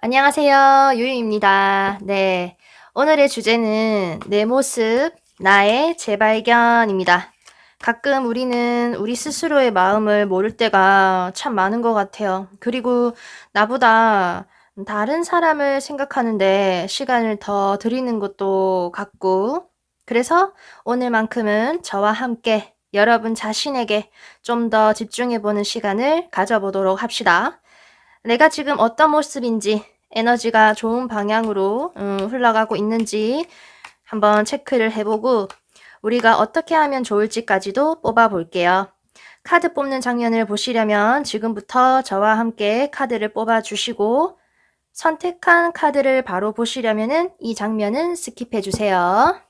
안녕하세요. 유유입니다. 네. 오늘의 주제는 내 모습, 나의 재발견입니다. 가끔 우리는 우리 스스로의 마음을 모를 때가 참 많은 것 같아요. 그리고 나보다 다른 사람을 생각하는데 시간을 더 들이는 것도 같고, 그래서 오늘만큼은 저와 함께 여러분 자신에게 좀 더 집중해보는 시간을 가져보도록 합시다. 내가 지금 어떤 모습인지, 에너지가 좋은 방향으로 흘러가고 있는지 한번 체크를 해보고 우리가 어떻게 하면 좋을지까지도 뽑아볼게요. 카드 뽑는 장면을 보시려면 지금부터 저와 함께 카드를 뽑아주시고 선택한 카드를 바로 보시려면 이 장면은 스킵해주세요.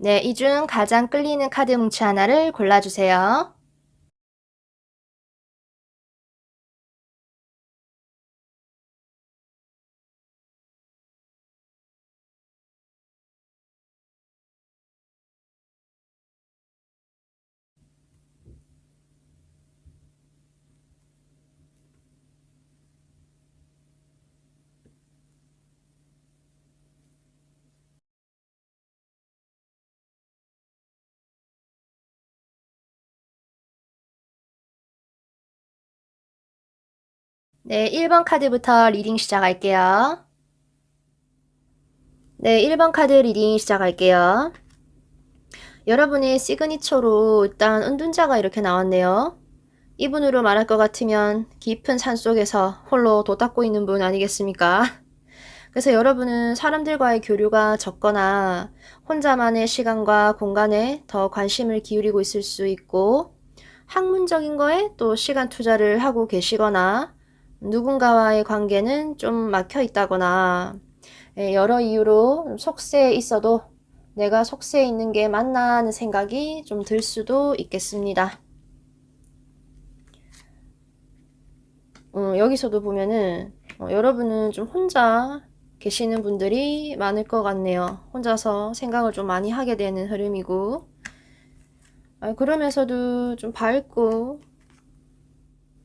네, 이 중 가장 끌리는 카드 뭉치 하나를 골라주세요. 네, 1번 카드부터 리딩 시작할게요. 네, 1번 카드 리딩 시작할게요. 여러분의 시그니처로 일단 은둔자가 이렇게 나왔네요. 이분으로 말할 것 같으면 깊은 산속에서 홀로 도닦고 있는 분 아니겠습니까? 그래서 여러분은 사람들과의 교류가 적거나 혼자만의 시간과 공간에 더 관심을 기울이고 있을 수 있고 학문적인 거에 또 시간 투자를 하고 계시거나 누군가와의 관계는 좀 막혀 있다거나 여러 이유로 속세에 있어도 내가 속세에 있는 게 맞나 하는 생각이 좀 들 수도 있겠습니다. 여기서도 보면은 여러분은 좀 혼자 계시는 분들이 많을 것 같네요. 혼자서 생각을 좀 많이 하게 되는 흐름이고, 그러면서도 좀 밝고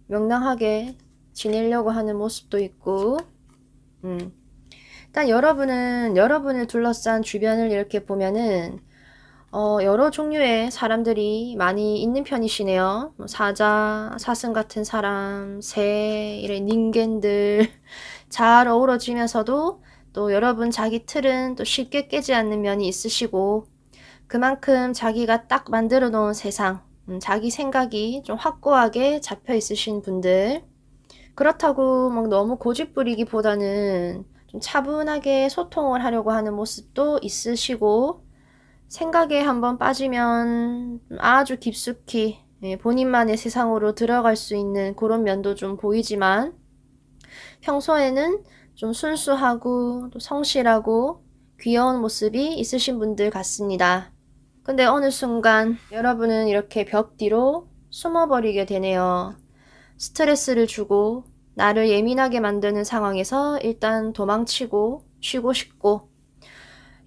명랑하게 지내려고 하는 모습도 있고, 일단 여러분을 둘러싼 주변을 이렇게 보면은 여러 종류의 사람들이 많이 있는 편이시네요. 뭐 사자, 사슴 같은 사람, 새, 이런 닌겐들 잘 어우러지면서도 또 여러분 자기 틀은 또 쉽게 깨지 않는 면이 있으시고, 그만큼 자기가 딱 만들어 놓은 세상, 자기 생각이 좀 확고하게 잡혀 있으신 분들, 그렇다고 막 너무 고집부리기보다는 좀 차분하게 소통을 하려고 하는 모습도 있으시고, 생각에 한번 빠지면 아주 깊숙이 본인만의 세상으로 들어갈 수 있는 그런 면도 좀 보이지만, 평소에는 좀 순수하고 또 성실하고 귀여운 모습이 있으신 분들 같습니다. 근데 어느 순간 여러분은 이렇게 벽 뒤로 숨어버리게 되네요. 스트레스를 주고 나를 예민하게 만드는 상황에서 일단 도망치고 쉬고 싶고,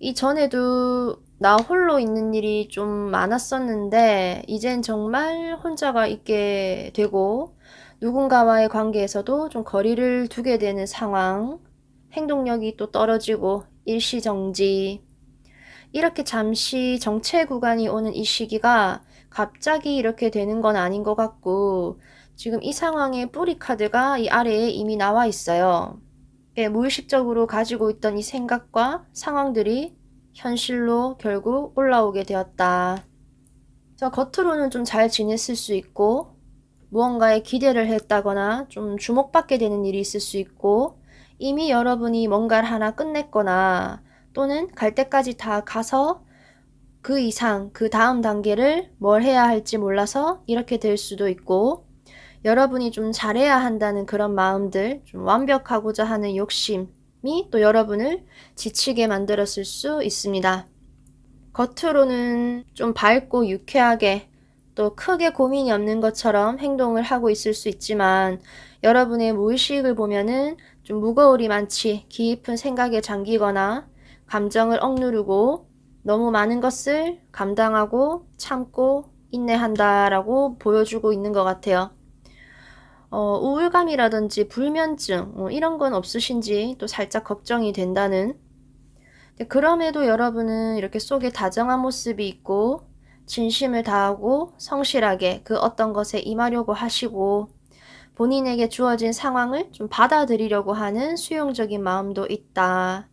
이전에도 나 홀로 있는 일이 좀 많았었는데 이젠 정말 혼자가 있게 되고 누군가와의 관계에서도 좀 거리를 두게 되는 상황, 행동력이 또 떨어지고 일시정지, 이렇게 잠시 정체 구간이 오는 이 시기가 갑자기 이렇게 되는 건 아닌 것 같고, 지금 이 상황의 뿌리 카드가 이 아래에 이미 나와 있어요. 무의식적으로 가지고 있던 이 생각과 상황들이 현실로 결국 올라오게 되었다. 저 겉으로는 좀 잘 지냈을 수 있고, 무언가에 기대를 했다거나 좀 주목받게 되는 일이 있을 수 있고, 이미 여러분이 뭔가를 하나 끝냈거나 또는 갈 때까지 다 가서 그 이상, 그 다음 단계를 뭘 해야 할지 몰라서 이렇게 될 수도 있고, 여러분이 좀 잘해야 한다는 그런 마음들, 좀 완벽하고자 하는 욕심이 또 여러분을 지치게 만들었을 수 있습니다. 겉으로는 좀 밝고 유쾌하게 또 크게 고민이 없는 것처럼 행동을 하고 있을 수 있지만, 여러분의 무의식을 보면은 좀 무거울이 많지 깊은 생각에 잠기거나 감정을 억누르고 너무 많은 것을 감당하고 참고 인내한다라고 보여주고 있는 것 같아요. 우울감이라든지 불면증 이런 건 없으신지 또 살짝 걱정이 된다는. 그럼에도 여러분은 이렇게 속에 다정한 모습이 있고 진심을 다하고 성실하게 그 어떤 것에 임하려고 하시고, 본인에게 주어진 상황을 좀 받아들이려고 하는 수용적인 마음도 있다.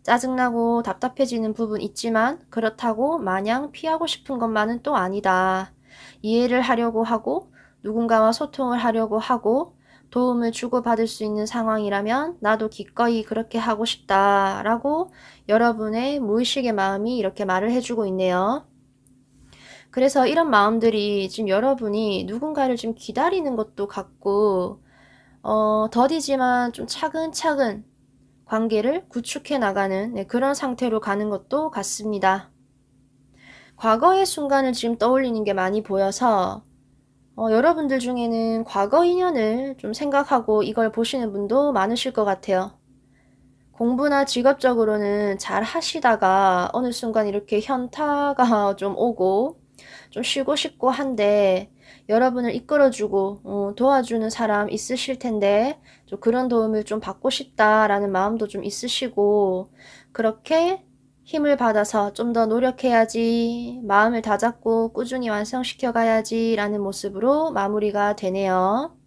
짜증나고 답답해지는 부분 있지만 그렇다고 마냥 피하고 싶은 것만은 또 아니다. 이해를 하려고 하고 누군가와 소통을 하려고 하고 도움을 주고받을 수 있는 상황이라면 나도 기꺼이 그렇게 하고 싶다라고 여러분의 무의식의 마음이 이렇게 말을 해주고 있네요. 그래서 이런 마음들이 지금 여러분이 누군가를 좀 기다리는 것도 같고, 더디지만 좀 차근차근 관계를 구축해 나가는 그런 상태로 가는 것도 같습니다. 과거의 순간을 지금 떠올리는 게 많이 보여서 여러분들 중에는 과거 인연을 좀 생각하고 이걸 보시는 분도 많으실 것 같아요. 공부나 직업적으로는 잘 하시다가 어느 순간 이렇게 현타가 좀 오고 좀 쉬고 싶고 한데, 여러분을 이끌어주고 도와주는 사람 있으실 텐데 좀 그런 도움을 좀 받고 싶다라는 마음도 좀 있으시고, 그렇게 힘을 받아서 좀 더 노력해야지, 마음을 다잡고 꾸준히 완성시켜 가야지 라는 모습으로 마무리가 되네요.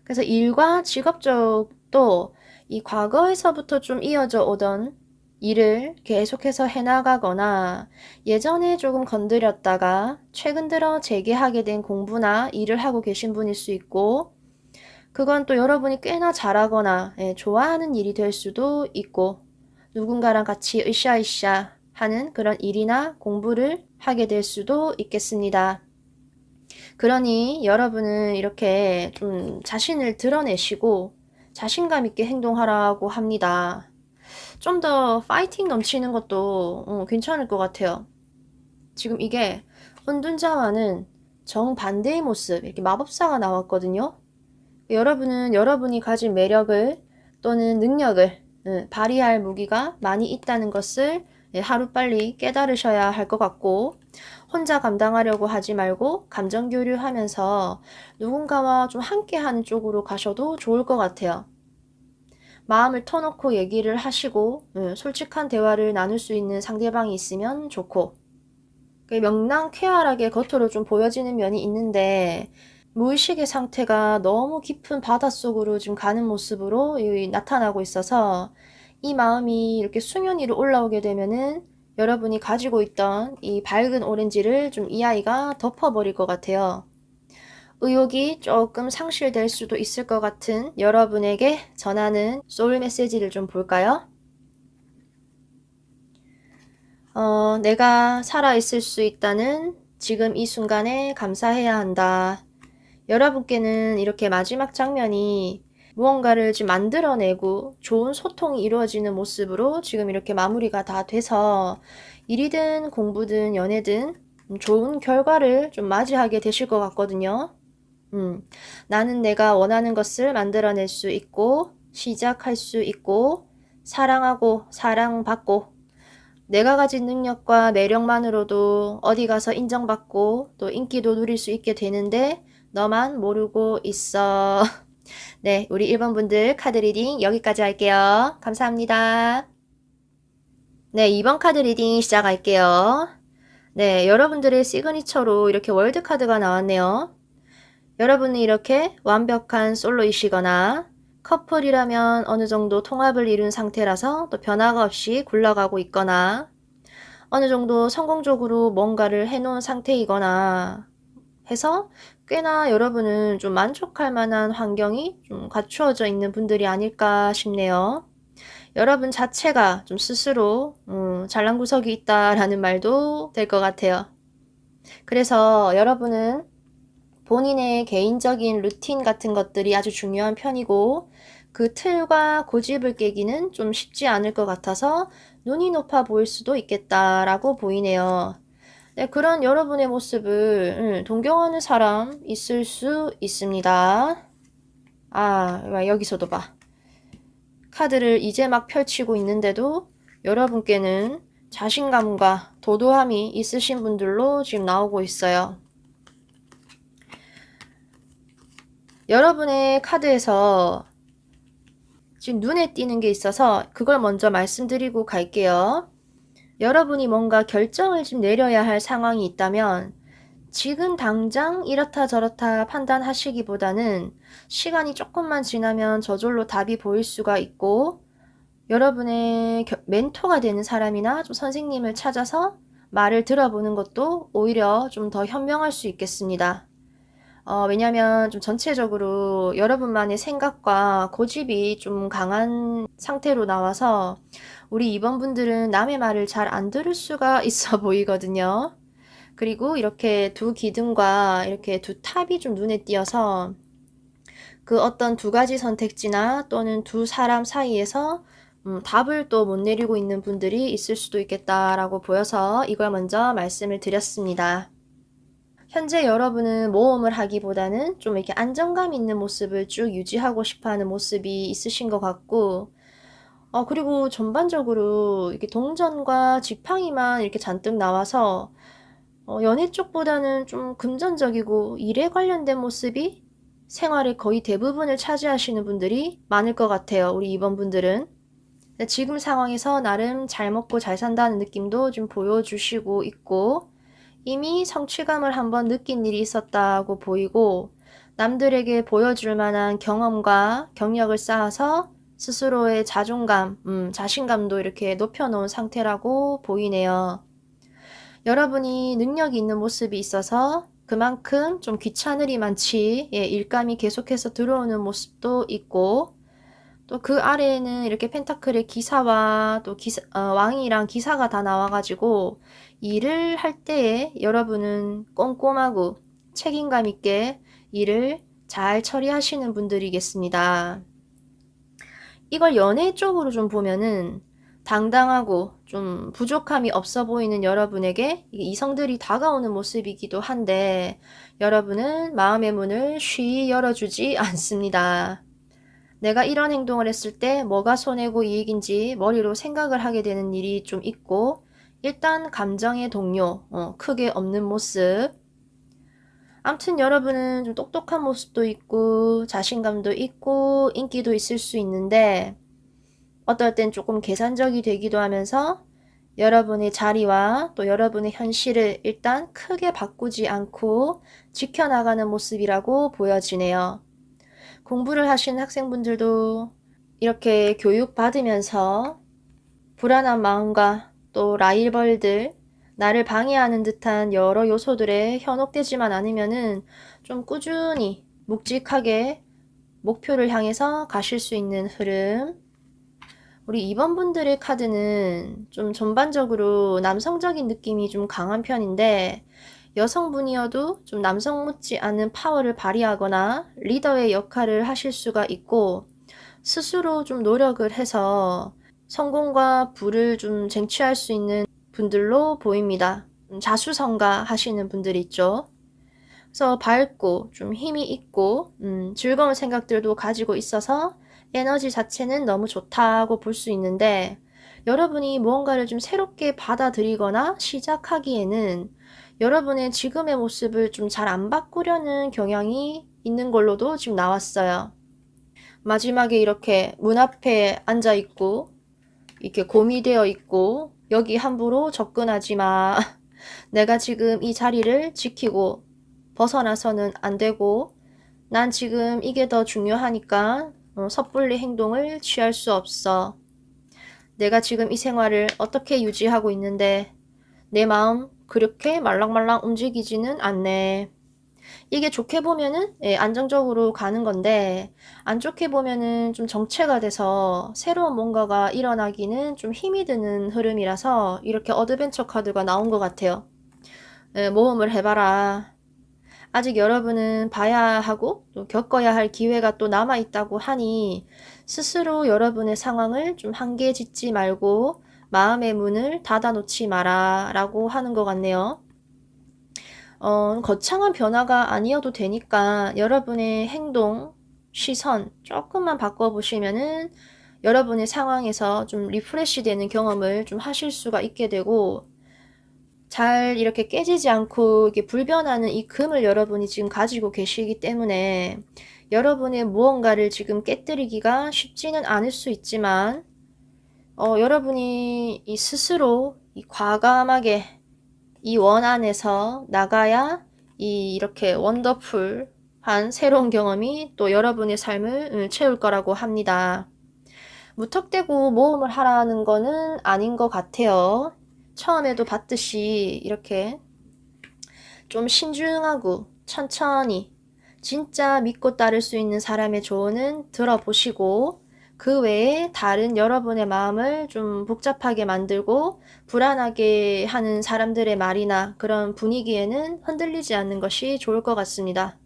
그래서 일과 직업 쪽도 이 과거에서부터 좀 이어져 오던 일을 계속해서 해나가거나 예전에 조금 건드렸다가 최근 들어 재개하게 된 공부나 일을 하고 계신 분일 수 있고, 그건 또 여러분이 꽤나 잘하거나 좋아하는 일이 될 수도 있고, 누군가랑 같이 으쌰으쌰 하는 그런 일이나 공부를 하게 될 수도 있겠습니다. 그러니 여러분은 이렇게 좀 자신을 드러내시고 자신감 있게 행동하라고 합니다. 좀 더 파이팅 넘치는 것도 괜찮을 것 같아요. 지금 이게 은둔자와는 정반대의 모습, 이렇게 마법사가 나왔거든요. 여러분은 여러분이 가진 매력을 또는 능력을 발휘할 무기가 많이 있다는 것을 하루빨리 깨달으셔야 할 것 같고, 혼자 감당하려고 하지 말고 감정 교류하면서 누군가와 좀 함께하는 쪽으로 가셔도 좋을 것 같아요. 마음을 터놓고 얘기를 하시고 솔직한 대화를 나눌 수 있는 상대방이 있으면 좋고, 명랑쾌활하게 겉으로 좀 보여지는 면이 있는데 무의식의 상태가 너무 깊은 바닷속으로 지금 가는 모습으로 나타나고 있어서, 이 마음이 이렇게 수면 위로 올라오게 되면은 여러분이 가지고 있던 이 밝은 오렌지를 좀 이 아이가 덮어버릴 것 같아요. 의욕이 조금 상실될 수도 있을 것 같은 여러분에게 전하는 소울 메시지를 좀 볼까요? 내가 살아있을 수 있다는 지금 이 순간에 감사해야 한다. 여러분께는 이렇게 마지막 장면이 무언가를 지금 만들어내고 좋은 소통이 이루어지는 모습으로 지금 이렇게 마무리가 다 돼서 일이든 공부든 연애든 좋은 결과를 좀 맞이하게 되실 것 같거든요. 나는 내가 원하는 것을 만들어낼 수 있고 시작할 수 있고 사랑하고 사랑받고 내가 가진 능력과 매력만으로도 어디 가서 인정받고 또 인기도 누릴 수 있게 되는데 너만 모르고 있어. 네, 우리 1번 분들 카드 리딩 여기까지 할게요. 감사합니다. 네, 2번 카드 리딩 시작할게요. 네, 여러분들의 시그니처로 이렇게 월드 카드가 나왔네요. 여러분이 이렇게 완벽한 솔로이시거나 커플이라면 어느 정도 통합을 이룬 상태라서 또 변화가 없이 굴러가고 있거나 어느 정도 성공적으로 뭔가를 해놓은 상태이거나 해서 꽤나 여러분은 좀 만족할 만한 환경이 좀 갖추어져 있는 분들이 아닐까 싶네요. 여러분 자체가 좀 스스로 잘난 구석이 있다라는 말도 될 것 같아요. 그래서 여러분은 본인의 개인적인 루틴 같은 것들이 아주 중요한 편이고 그 틀과 고집을 깨기는 좀 쉽지 않을 것 같아서 눈이 높아 보일 수도 있겠다라고 보이네요. 네, 그런 여러분의 모습을 동경하는 사람 있을 수 있습니다. 아, 여기서도 봐. 카드를 이제 막 펼치고 있는데도 여러분께는 자신감과 도도함이 있으신 분들로 지금 나오고 있어요. 여러분의 카드에서 지금 눈에 띄는 게 있어서 그걸 먼저 말씀드리고 갈게요. 여러분이 뭔가 결정을 좀 내려야 할 상황이 있다면 지금 당장 이렇다 저렇다 판단하시기보다는 시간이 조금만 지나면 저절로 답이 보일 수가 있고 여러분의 멘토가 되는 사람이나 좀 선생님을 찾아서 말을 들어보는 것도 오히려 좀 더 현명할 수 있겠습니다. 왜냐면 좀 전체적으로 여러분만의 생각과 고집이 좀 강한 상태로 나와서 우리 2번 분들은 남의 말을 잘 안 들을 수가 있어 보이거든요. 그리고 이렇게 두 기둥과 이렇게 두 탑이 좀 눈에 띄어서 그 어떤 두 가지 선택지나 또는 두 사람 사이에서 답을 또 못 내리고 있는 분들이 있을 수도 있겠다라고 보여서 이걸 먼저 말씀을 드렸습니다. 현재 여러분은 모험을 하기보다는 좀 이렇게 안정감 있는 모습을 쭉 유지하고 싶어하는 모습이 있으신 것 같고 그리고 전반적으로 이렇게 동전과 지팡이만 이렇게 잔뜩 나와서 연애 쪽보다는 좀 금전적이고 일에 관련된 모습이 생활의 거의 대부분을 차지하시는 분들이 많을 것 같아요. 우리 2번 분들은. 지금 상황에서 나름 잘 먹고 잘 산다는 느낌도 좀 보여주시고 있고 이미 성취감을 한번 느낀 일이 있었다고 보이고 남들에게 보여줄 만한 경험과 경력을 쌓아서 스스로의 자존감, 자신감도 이렇게 높여놓은 상태라고 보이네요. 여러분이 능력이 있는 모습이 있어서 그만큼 좀 귀찮으리 많지 일감이 계속해서 들어오는 모습도 있고 또 그 아래에는 이렇게 펜타클의 기사와 또 왕이랑 기사가 다 나와가지고 일을 할 때에 여러분은 꼼꼼하고 책임감 있게 일을 잘 처리하시는 분들이겠습니다. 이걸 연애 쪽으로 좀 보면은 당당하고 좀 부족함이 없어 보이는 여러분에게 이성들이 다가오는 모습이기도 한데 여러분은 마음의 문을 쉬 열어주지 않습니다. 내가 이런 행동을 했을 때 뭐가 손해고 이익인지 머리로 생각을 하게 되는 일이 좀 있고 일단 감정의 동요, 크게 없는 모습. 암튼 여러분은 좀 똑똑한 모습도 있고 자신감도 있고 인기도 있을 수 있는데 어떨 땐 조금 계산적이 되기도 하면서 여러분의 자리와 또 여러분의 현실을 일단 크게 바꾸지 않고 지켜나가는 모습이라고 보여지네요. 공부를 하시는 학생분들도 이렇게 교육받으면서 불안한 마음과 또 라이벌들, 나를 방해하는 듯한 여러 요소들에 현혹되지만 않으면은 좀 꾸준히 묵직하게 목표를 향해서 가실 수 있는 흐름. 우리 2번 분들의 카드는 좀 전반적으로 남성적인 느낌이 좀 강한 편인데 여성분이어도 좀 남성 못지 않은 파워를 발휘하거나 리더의 역할을 하실 수가 있고 스스로 좀 노력을 해서 성공과 부를 좀 쟁취할 수 있는 분들로 보입니다. 자수성가 하시는 분들 있죠. 그래서 밝고 좀 힘이 있고 즐거운 생각들도 가지고 있어서 에너지 자체는 너무 좋다고 볼 수 있는데 여러분이 무언가를 좀 새롭게 받아들이거나 시작하기에는 여러분의 지금의 모습을 좀 잘 안 바꾸려는 경향이 있는 걸로도 지금 나왔어요. 마지막에 이렇게 문 앞에 앉아 있고 이렇게 고미되어 있고 여기 함부로 접근하지 마. 내가 지금 이 자리를 지키고 벗어나서는 안 되고 난 지금 이게 더 중요하니까 섣불리 행동을 취할 수 없어. 내가 지금 이 생활을 어떻게 유지하고 있는데 내 마음 그렇게 말랑말랑 움직이지는 않네. 이게 좋게 보면은 안정적으로 가는 건데 안 좋게 보면은 좀 정체가 돼서 새로운 뭔가가 일어나기는 좀 힘이 드는 흐름이라서 이렇게 어드벤처 카드가 나온 것 같아요. 모험을 해봐라. 아직 여러분은 봐야 하고 또 겪어야 할 기회가 또 남아 있다고 하니 스스로 여러분의 상황을 좀 한계 짓지 말고 마음의 문을 닫아 놓지 마라 라고 하는 것 같네요. 거창한 변화가 아니어도 되니까 여러분의 행동, 시선 조금만 바꿔보시면은 여러분의 상황에서 좀 리프레시 되는 경험을 좀 하실 수가 있게 되고 잘 이렇게 깨지지 않고 이게 불변하는 이 금을 여러분이 지금 가지고 계시기 때문에 여러분의 무언가를 지금 깨뜨리기가 쉽지는 않을 수 있지만 여러분이 이 스스로 이 과감하게 이 원 안에서 나가야 이렇게 원더풀한 새로운 경험이 또 여러분의 삶을 채울 거라고 합니다. 무턱대고 모험을 하라는 거는 아닌 것 같아요. 처음에도 봤듯이 이렇게 좀 신중하고 천천히 진짜 믿고 따를 수 있는 사람의 조언은 들어보시고 그 외에 다른 여러분의 마음을 좀 복잡하게 만들고 불안하게 하는 사람들의 말이나 그런 분위기에는 흔들리지 않는 것이 좋을 것 같습니다.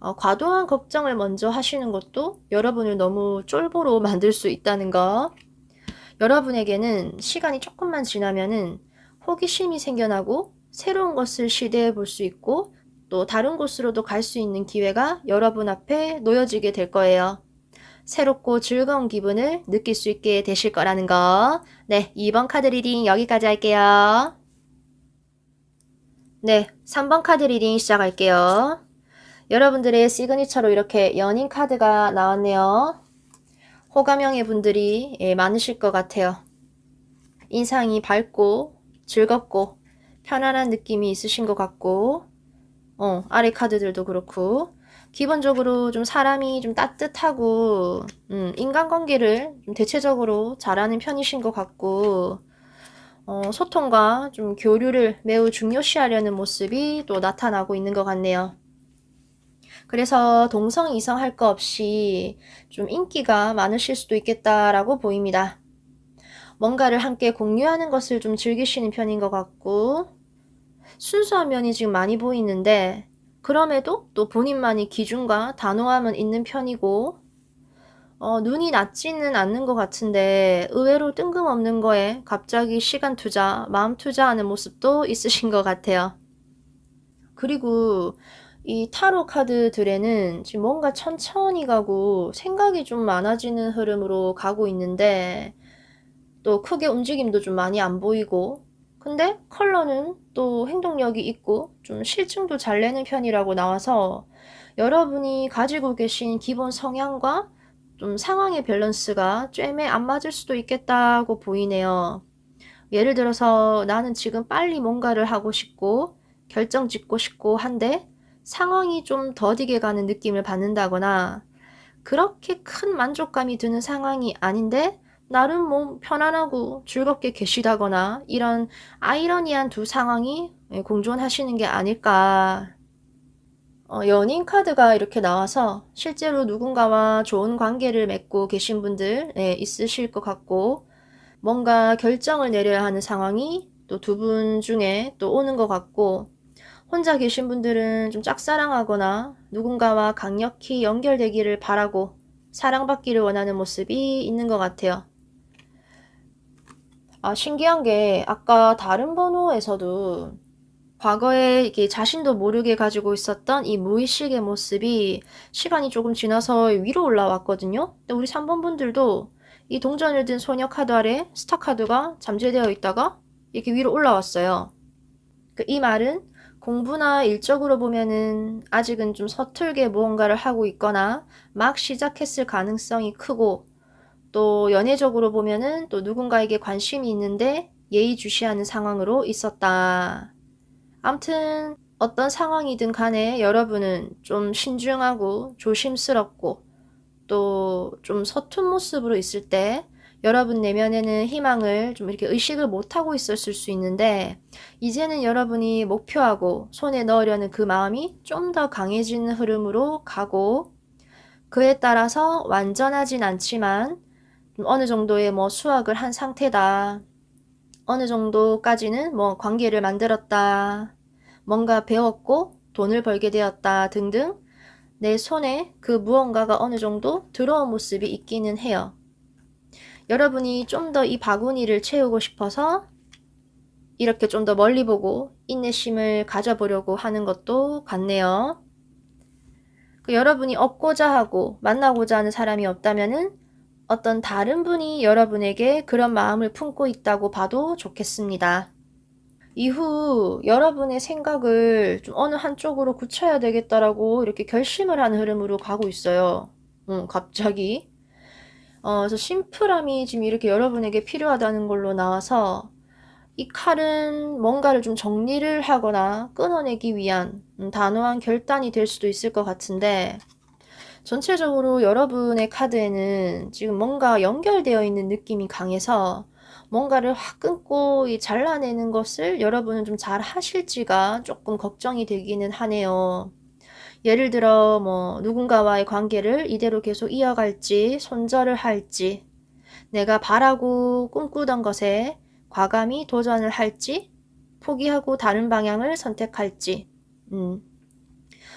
과도한 걱정을 먼저 하시는 것도 여러분을 너무 쫄보로 만들 수 있다는 거. 여러분에게는 시간이 조금만 지나면은 호기심이 생겨나고 새로운 것을 시도해 볼 수 있고 또 다른 곳으로도 갈 수 있는 기회가 여러분 앞에 놓여지게 될 거예요. 새롭고 즐거운 기분을 느낄 수 있게 되실 거라는 거. 네, 2번 카드 리딩 여기까지 할게요. 네, 3번 카드 리딩 시작할게요. 여러분들의 시그니처로 이렇게 연인 카드가 나왔네요. 호감형의 분들이 많으실 것 같아요. 인상이 밝고 즐겁고 편안한 느낌이 있으신 것 같고 아래 카드들도 그렇고 기본적으로 좀 사람이 좀 따뜻하고 인간관계를 좀 대체적으로 잘하는 편이신 것 같고 소통과 좀 교류를 매우 중요시하려는 모습이 또 나타나고 있는 것 같네요. 그래서 동성 이성 할 거 없이 좀 인기가 많으실 수도 있겠다라고 보입니다. 뭔가를 함께 공유하는 것을 좀 즐기시는 편인 것 같고 순수한 면이 지금 많이 보이는데 그럼에도 또 본인만의 기준과 단호함은 있는 편이고, 눈이 낮지는 않는 것 같은데 의외로 뜬금없는 거에 갑자기 시간 투자, 마음 투자하는 모습도 있으신 것 같아요. 그리고 이 타로 카드들에는 지금 뭔가 천천히 가고 생각이 좀 많아지는 흐름으로 가고 있는데, 또 크게 움직임도 좀 많이 안 보이고, 근데 컬러는 또 행동력이 있고 좀 실증도 잘 내는 편이라고 나와서 여러분이 가지고 계신 기본 성향과 좀 상황의 밸런스가 쨈에 안 맞을 수도 있겠다고 보이네요. 예를 들어서 나는 지금 빨리 뭔가를 하고 싶고 결정 짓고 싶고 한데 상황이 좀 더디게 가는 느낌을 받는다거나, 그렇게 큰 만족감이 드는 상황이 아닌데 나름 뭐 편안하고 즐겁게 계시다거나, 이런 아이러니한 두 상황이 공존하시는 게 아닐까. 연인 카드가 이렇게 나와서 실제로 누군가와 좋은 관계를 맺고 계신 분들 있으실 것 같고, 뭔가 결정을 내려야 하는 상황이 또 두 분 중에 또 오는 것 같고, 혼자 계신 분들은 좀 짝사랑하거나 누군가와 강력히 연결되기를 바라고 사랑받기를 원하는 모습이 있는 것 같아요. 신기한 게 아까 다른 번호에서도 과거에 이게 자신도 모르게 가지고 있었던 이 무의식의 모습이 시간이 조금 지나서 위로 올라왔거든요. 근데 우리 3번 분들도 이 동전을 든 소녀 카드 아래 스타 카드가 잠재되어 있다가 이렇게 위로 올라왔어요. 이 말은 공부나 일적으로 보면은 아직은 좀 서툴게 무언가를 하고 있거나 막 시작했을 가능성이 크고, 또 연애적으로 보면은 또 누군가에게 관심이 있는데 예의주시하는 상황으로 있었다. 암튼 어떤 상황이든 간에 여러분은 좀 신중하고 조심스럽고 또 좀 서툰 모습으로 있을 때 여러분 내면에는 희망을 좀 이렇게 의식을 못하고 있었을 수 있는데, 이제는 여러분이 목표하고 손에 넣으려는 그 마음이 좀 더 강해지는 흐름으로 가고, 그에 따라서 완전하진 않지만 좀 어느 정도의 뭐 수확을 한 상태다, 어느 정도까지는 뭐 관계를 만들었다, 뭔가 배웠고 돈을 벌게 되었다 등등 내 손에 그 무언가가 어느 정도 들어온 모습이 있기는 해요. 여러분이 좀 더 이 바구니를 채우고 싶어서 이렇게 좀 더 멀리 보고 인내심을 가져보려고 하는 것도 같네요. 여러분이 얻고자 하고 만나고자 하는 사람이 없다면은 어떤 다른 분이 여러분에게 그런 마음을 품고 있다고 봐도 좋겠습니다. 이후 여러분의 생각을 좀 어느 한쪽으로 굳혀야 되겠다라고 이렇게 결심을 하는 흐름으로 가고 있어요. 갑자기. 그래서 심플함이 지금 이렇게 여러분에게 필요하다는 걸로 나와서, 이 칼은 뭔가를 좀 정리를 하거나 끊어내기 위한 단호한 결단이 될 수도 있을 것 같은데, 전체적으로 여러분의 카드에는 지금 뭔가 연결되어 있는 느낌이 강해서 뭔가를 확 끊고 잘라내는 것을 여러분은 좀 잘 하실지가 조금 걱정이 되기는 하네요. 예를 들어 뭐 누군가와의 관계를 이대로 계속 이어갈지 손절을 할지, 내가 바라고 꿈꾸던 것에 과감히 도전을 할지 포기하고 다른 방향을 선택할지.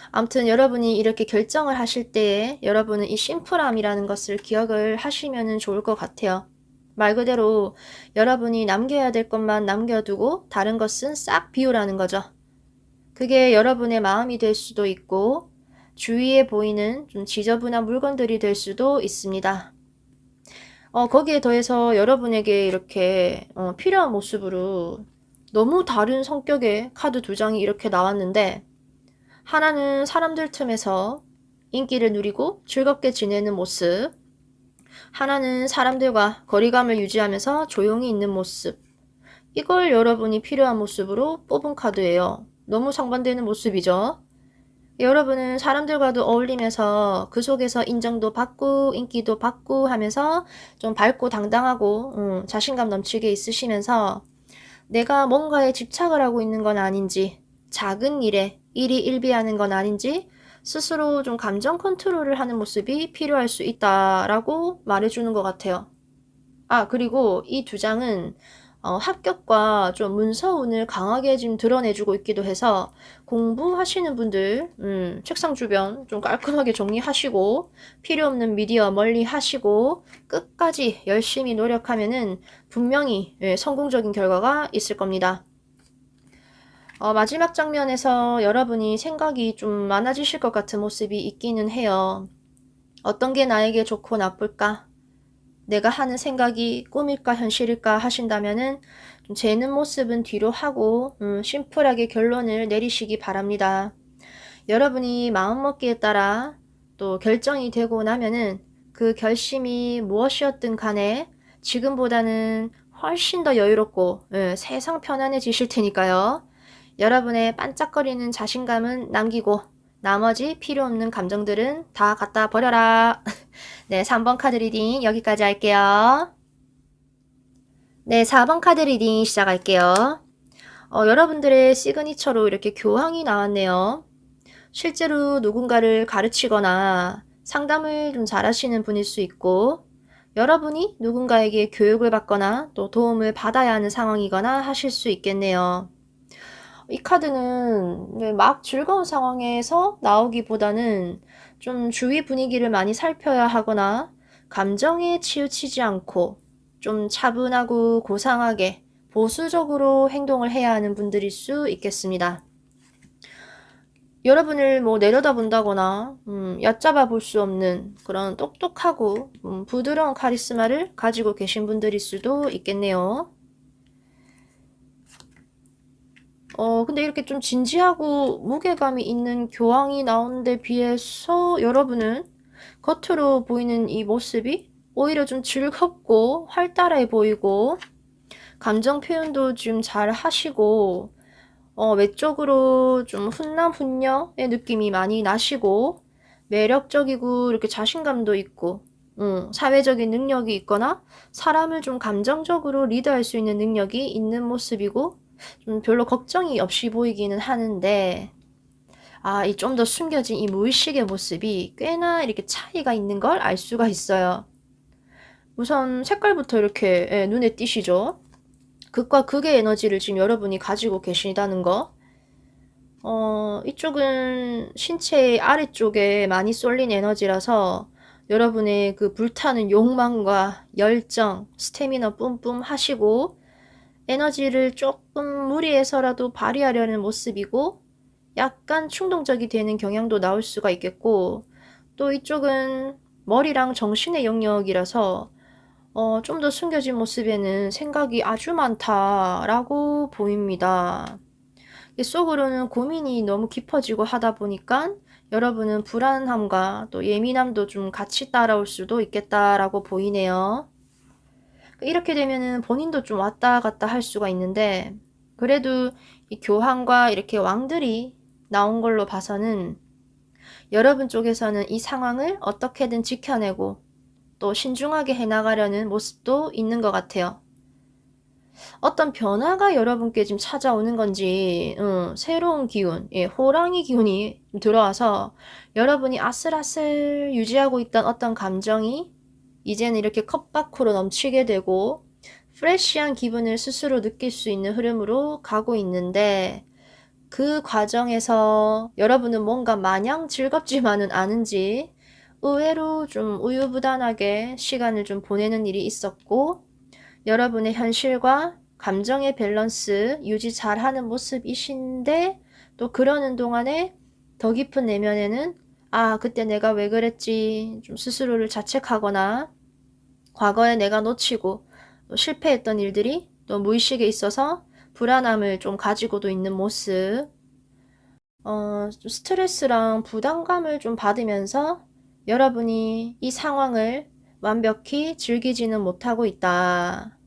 아무튼 여러분이 이렇게 결정을 하실 때에 여러분은 이 심플함이라는 것을 기억을 하시면 좋을 것 같아요. 말 그대로 여러분이 남겨야 될 것만 남겨두고 다른 것은 싹 비우라는 거죠. 그게 여러분의 마음이 될 수도 있고 주위에 보이는 좀 지저분한 물건들이 될 수도 있습니다. 거기에 더해서 여러분에게 이렇게 필요한 모습으로 너무 다른 성격의 카드 두 장이 이렇게 나왔는데, 하나는 사람들 틈에서 인기를 누리고 즐겁게 지내는 모습, 하나는 사람들과 거리감을 유지하면서 조용히 있는 모습. 이걸 여러분이 필요한 모습으로 뽑은 카드예요. 너무 상반되는 모습이죠. 여러분은 사람들과도 어울리면서 그 속에서 인정도 받고 인기도 받고 하면서 좀 밝고 당당하고 자신감 넘치게 있으시면서 내가 뭔가에 집착을 하고 있는 건 아닌지, 작은 일에 일이 일비하는 건 아닌지 스스로 좀 감정 컨트롤을 하는 모습이 필요할 수 있다라고 말해주는 것 같아요. 그리고 이 두 장은 합격과 좀 문서운을 강하게 지금 드러내주고 있기도 해서 공부하시는 분들 책상 주변 좀 깔끔하게 정리하시고 필요 없는 미디어 멀리 하시고 끝까지 열심히 노력하면은 분명히 성공적인 결과가 있을 겁니다. 마지막 장면에서 여러분이 생각이 좀 많아지실 것 같은 모습이 있기는 해요. 어떤 게 나에게 좋고 나쁠까? 내가 하는 생각이 꿈일까 현실일까 하신다면은 좀 재는 모습은 뒤로 하고 심플하게 결론을 내리시기 바랍니다. 여러분이 마음먹기에 따라 또 결정이 되고 나면은 그 결심이 무엇이었든 간에 지금보다는 훨씬 더 여유롭고 세상 편안해지실 테니까요. 여러분의 반짝거리는 자신감은 남기고 나머지 필요 없는 감정들은 다 갖다 버려라. 네, 3번 카드 리딩 여기까지 할게요. 네, 4번 카드 리딩 시작할게요. 여러분들의 시그니처로 이렇게 교황이 나왔네요. 실제로 누군가를 가르치거나 상담을 좀 잘하시는 분일 수 있고 여러분이 누군가에게 교육을 받거나 또 도움을 받아야 하는 상황이거나 하실 수 있겠네요. 이 카드는 막 즐거운 상황에서 나오기보다는 좀 주위 분위기를 많이 살펴야 하거나 감정에 치우치지 않고 좀 차분하고 고상하게 보수적으로 행동을 해야 하는 분들일 수 있겠습니다. 여러분을 뭐 내려다본다거나 얕잡아 볼 수 없는 그런 똑똑하고 부드러운 카리스마를 가지고 계신 분들일 수도 있겠네요. 근데 이렇게 좀 진지하고 무게감이 있는 교황이 나오는 데 비해서 여러분은 겉으로 보이는 이 모습이 오히려 좀 즐겁고 활달해 보이고 감정 표현도 좀 잘 하시고 외적으로 좀 훈남훈녀의 느낌이 많이 나시고 매력적이고 이렇게 자신감도 있고 사회적인 능력이 있거나 사람을 좀 감정적으로 리드할 수 있는 능력이 있는 모습이고 좀 별로 걱정이 없이 보이기는 하는데 이 좀 더 숨겨진 이 무의식의 모습이 꽤나 이렇게 차이가 있는 걸 알 수가 있어요. 우선 색깔부터 이렇게 눈에 띄시죠? 극과 극의 에너지를 지금 여러분이 가지고 계시다는 거. 이쪽은 신체의 아래쪽에 많이 쏠린 에너지라서 여러분의 그 불타는 욕망과 열정, 스태미너 뿜뿜 하시고 에너지를 조금 무리해서라도 발휘하려는 모습이고 약간 충동적이 되는 경향도 나올 수가 있겠고 또 이쪽은 머리랑 정신의 영역이라서 좀 더 숨겨진 모습에는 생각이 아주 많다라고 보입니다. 속으로는 고민이 너무 깊어지고 하다 보니까 여러분은 불안함과 또 예민함도 좀 같이 따라올 수도 있겠다라고 보이네요. 이렇게 되면은 본인도 좀 왔다 갔다 할 수가 있는데 그래도 이 교황과 이렇게 왕들이 나온 걸로 봐서는 여러분 쪽에서는 이 상황을 어떻게든 지켜내고 또 신중하게 해나가려는 모습도 있는 것 같아요. 어떤 변화가 여러분께 지금 찾아오는 건지 새로운 기운, 호랑이 기운이 들어와서 여러분이 아슬아슬 유지하고 있던 어떤 감정이 이제는 이렇게 컵 밖으로 넘치게 되고 프레쉬한 기분을 스스로 느낄 수 있는 흐름으로 가고 있는데 그 과정에서 여러분은 뭔가 마냥 즐겁지만은 않은지 의외로 좀 우유부단하게 시간을 좀 보내는 일이 있었고 여러분의 현실과 감정의 밸런스 유지 잘하는 모습이신데 또 그러는 동안에 더 깊은 내면에는 그때 내가 왜 그랬지 좀 스스로를 자책하거나 과거에 내가 놓치고 또 실패했던 일들이 또 무의식에 있어서 불안함을 좀 가지고도 있는 모습 좀 스트레스랑 부담감을 좀 받으면서 여러분이 이 상황을 완벽히 즐기지는 못하고 있다.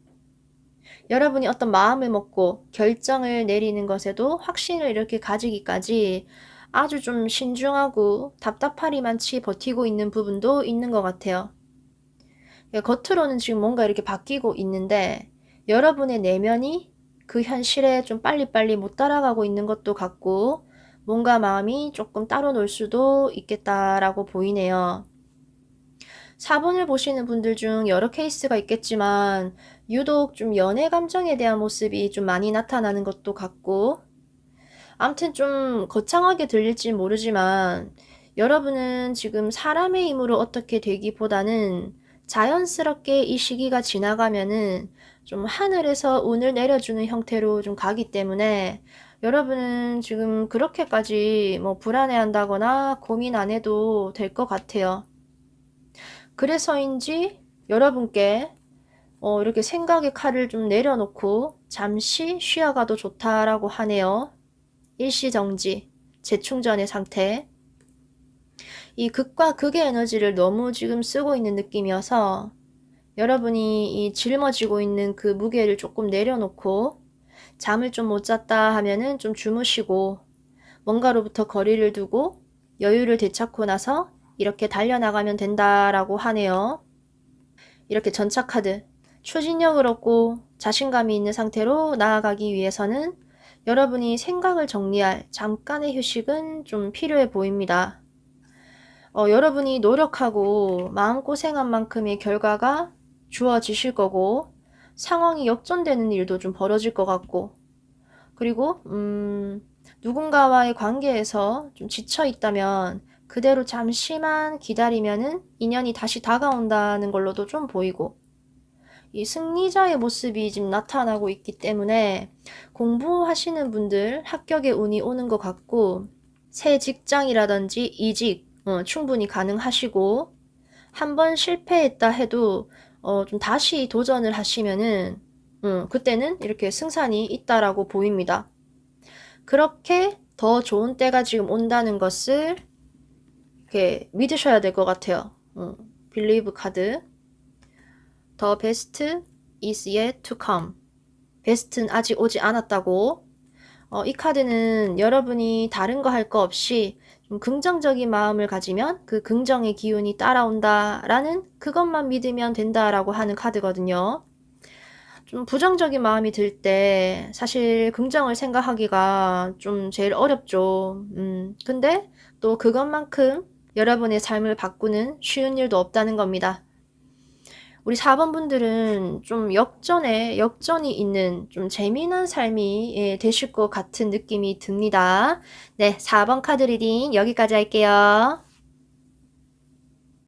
여러분이 어떤 마음을 먹고 결정을 내리는 것에도 확신을 이렇게 가지기까지 아주 좀 신중하고 답답하리만치 버티고 있는 부분도 있는 것 같아요. 겉으로는 지금 뭔가 이렇게 바뀌고 있는데 여러분의 내면이 그 현실에 좀 빨리빨리 못 따라가고 있는 것도 같고 뭔가 마음이 조금 따로 놀 수도 있겠다라고 보이네요. 4번을 보시는 분들 중 여러 케이스가 있겠지만 유독 좀 연애 감정에 대한 모습이 좀 많이 나타나는 것도 같고, 암튼 좀 거창하게 들릴지 모르지만 여러분은 지금 사람의 힘으로 어떻게 되기보다는 자연스럽게 이 시기가 지나가면은 좀 하늘에서 운을 내려주는 형태로 좀 가기 때문에 여러분은 지금 그렇게까지 뭐 불안해한다거나 고민 안 해도 될 것 같아요. 그래서인지 여러분께 이렇게 생각의 칼을 좀 내려놓고 잠시 쉬어가도 좋다라고 하네요. 일시정지, 재충전의 상태. 이 극과 극의 에너지를 너무 지금 쓰고 있는 느낌이어서 여러분이 이 짊어지고 있는 그 무게를 조금 내려놓고 잠을 좀 못 잤다 하면은 좀 주무시고 뭔가로부터 거리를 두고 여유를 되찾고 나서 이렇게 달려나가면 된다라고 하네요. 이렇게 전차 카드, 추진력을 얻고 자신감이 있는 상태로 나아가기 위해서는 여러분이 생각을 정리할 잠깐의 휴식은 좀 필요해 보입니다. 여러분이 노력하고 마음고생한 만큼의 결과가 주어지실 거고, 상황이 역전되는 일도 좀 벌어질 것 같고, 그리고 누군가와의 관계에서 좀 지쳐 있다면 그대로 잠시만 기다리면은 인연이 다시 다가온다는 걸로도 좀 보이고, 이 승리자의 모습이 지금 나타나고 있기 때문에 공부하시는 분들 합격의 운이 오는 것 같고, 새 직장이라든지 이직 충분히 가능하시고, 한번 실패했다 해도 좀 다시 도전을 하시면은 그때는 이렇게 승산이 있다라고 보입니다. 그렇게 더 좋은 때가 지금 온다는 것을 이렇게 믿으셔야 될 것 같아요. Believe 카드. The best is yet to come. 베스트는 아직 오지 않았다고. 이 카드는 여러분이 다른 거 할 거 없이 좀 긍정적인 마음을 가지면 그 긍정의 기운이 따라온다라는 그것만 믿으면 된다라고 하는 카드거든요. 좀 부정적인 마음이 들 때 사실 긍정을 생각하기가 좀 제일 어렵죠. 근데 또 그것만큼 여러분의 삶을 바꾸는 쉬운 일도 없다는 겁니다. 우리 4번 분들은 좀 역전이 있는 좀 재미난 삶이 되실 것 같은 느낌이 듭니다. 네, 4번 카드 리딩 여기까지 할게요.